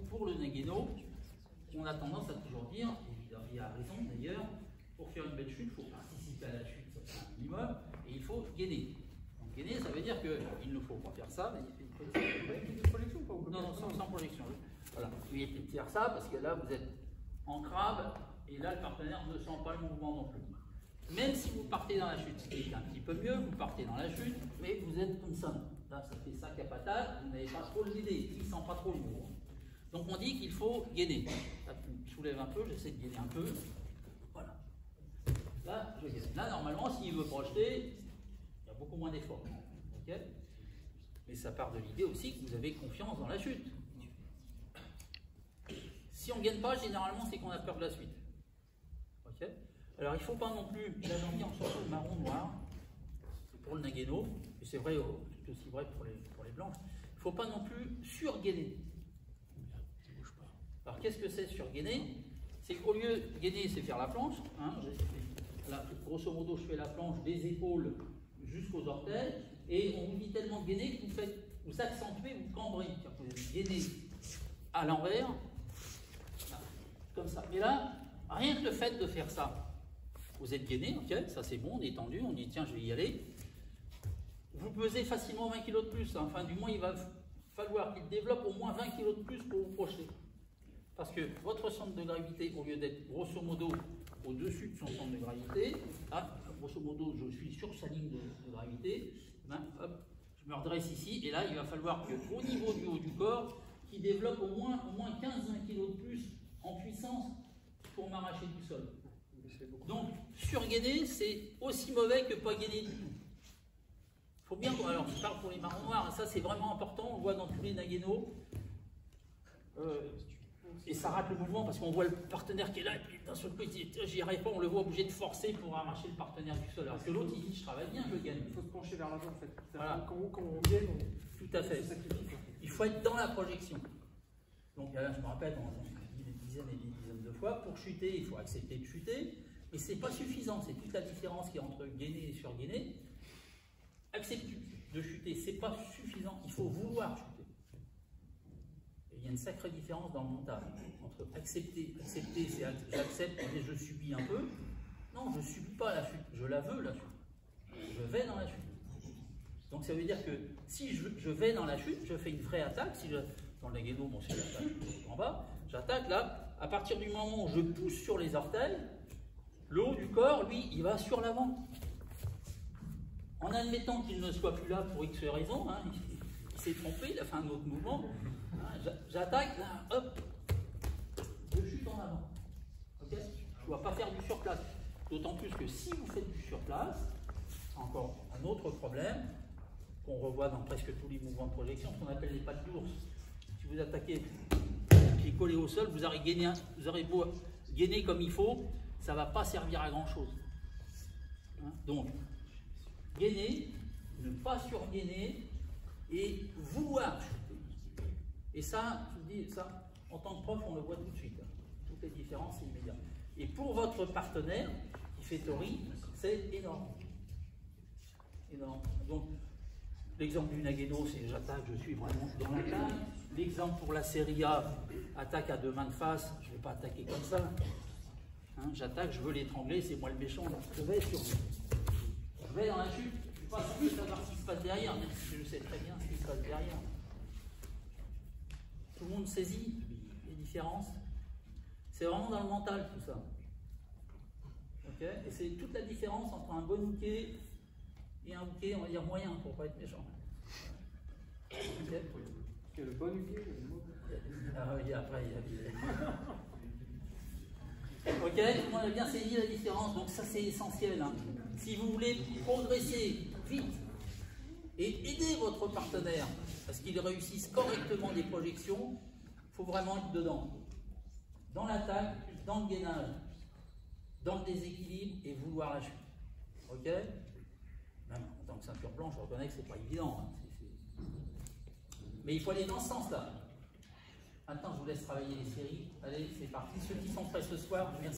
Pour le Nageno, on a tendance à toujours dire, et il a raison d'ailleurs, pour faire une belle chute, il faut participer à la chute, ça c'est un minimum, et il faut gainer. Donc gainer, ça veut dire qu'il ne faut pas faire ça, mais il faut une projection ou pas? Non, sans projection. Voilà. Vous évitez de faire ça parce que là vous êtes en crabe, et là le partenaire ne sent pas le mouvement non plus. Même si vous partez dans la chute, ce qui est un petit peu mieux, vous partez dans la chute, mais vous êtes comme ça. Là, ça fait sac à patate, vous n'avez pas trop le l'idée, il ne sent pas trop le mouvement. Donc on dit qu'il faut gainer. Là, tu soulèves un peu, j'essaie de gainer un peu. Voilà. Là, je gaine. Là, normalement, s'il veut projeter, il y a beaucoup moins d'efforts. Okay, mais ça part de l'idée aussi que vous avez confiance dans la chute. Si on ne gagne pas, généralement, c'est qu'on a peur de la suite. Okay, alors, il ne faut pas non plus, là j'en dis en surtout marron-noir, c'est pour le Nageno, et c'est vrai, c'est aussi vrai pour les blanches, il ne faut pas non plus surgainer. Alors qu'est-ce que c'est surgainer? C'est qu'au lieu de gainer, c'est faire la planche. Hein, là, grosso modo, je fais la planche des épaules jusqu'aux orteils, et on vous dit tellement de gainer que vous accentuez, vous cambrez. Vous gainez à l'envers, comme ça. Mais là, rien que le fait de faire ça, vous êtes gainé, ok, ça c'est bon, détendu, on dit tiens, je vais y aller. Vous pesez facilement 20 kg de plus, hein. Enfin du moins il va falloir qu'il développe au moins 20 kg de plus pour vous projeter. Parce que votre centre de gravité, au lieu d'être grosso modo au-dessus de son centre de gravité, là, grosso modo je suis sur sa ligne de gravité, ben, hop, je me redresse ici, et là il va falloir qu'au niveau du haut du corps, qu'il développe au moins 15-20 kg de plus en puissance pour m'arracher du sol. Donc, surgainer, c'est aussi mauvais que pas gainer du tout. Il faut bien, alors je parle pour les marrons noirs, ça c'est vraiment important, on le voit dans tous les Nageno, et ça rate le mouvement parce qu'on voit le partenaire qui est là, et puis d'un seul coup il dit j'y arrive pas, on le voit obligé de forcer pour arracher le partenaire du sol. Alors que l'autre il dit je travaille bien, je gagne. Il faut se pencher vers l'avant en fait. Voilà. Quand on gagne, tout à fait. Il faut être dans la projection. Donc là, je me rappelle, on dit des dizaines et des dizaines de fois, pour chuter, il faut accepter de chuter. Mais ce n'est pas suffisant, c'est toute la différence qu'il y a entre gainer et surgainer. Accepter de chuter, ce n'est pas suffisant, il faut vouloir chuter. Et il y a une sacrée différence dans le mental entre accepter c'est j'accepte et je subis un peu. Non, je ne subis pas la chute, je la veux la chute. Je vais dans la chute. Donc ça veut dire que si je vais dans la chute, je fais une vraie attaque. Si dans le Nageno, bon, c'est l'attaque en bas, j'attaque là, à partir du moment où je pousse sur les orteils, le haut du corps, lui, il va sur l'avant. En admettant qu'il ne soit plus là pour X raison, hein, il s'est trompé, il a fait un autre mouvement. Hein, j'attaque, là, hop, je chute en avant. Okay, je ne dois pas faire du surplace. D'autant plus que si vous faites du surplace, c'est encore un autre problème qu'on revoit dans presque tous les mouvements de projection, ce qu'on appelle les pattes d'ours. Si vous attaquez pied collé au sol, vous aurez beau gainer comme il faut, ça ne va pas servir à grand chose. Hein, donc, gainer, ne pas surgainer et vouloir chuter. Et ça, je vous dis, ça, en tant que prof, on le voit tout de suite. Toutes les différences, c'est immédiat. Et pour votre partenaire qui fait Tori, c'est énorme. Énorme. Donc, l'exemple du Nageno, c'est j'attaque, je suis vraiment dans l'attaque. L'exemple pour la série A, attaque à deux mains de face, je ne vais pas attaquer comme ça. Hein, j'attaque, je veux l'étrangler, c'est moi le méchant, donc je vais sur lui. Je vais dans la chute, je ne suis pas sûr de savoir ce qui se passe derrière, même si je sais très bien ce qui se passe derrière. Tout le monde saisit les différences. C'est vraiment dans le mental tout ça. Okay, et c'est toute la différence entre un bon hooké et un hooké, on va dire moyen, pour ne pas être méchant. Okay. Que le bon hooké, ah oui, après il y a... Ok, tout le monde a bien saisi la différence, donc ça c'est essentiel. Hein. Si vous voulez progresser vite et aider votre partenaire parce qu'il réussisse correctement des projections, il faut vraiment être dedans. Dans l'attaque, dans le gainage, dans le déséquilibre et vouloir la chute. Ok? Même en tant que ceinture blanche, je reconnais que c'est pas évident. Hein. Mais il faut aller dans ce sens-là. Maintenant, je vous laisse travailler les séries. Allez, c'est parti. Ceux qui sont prêts ce soir, merci.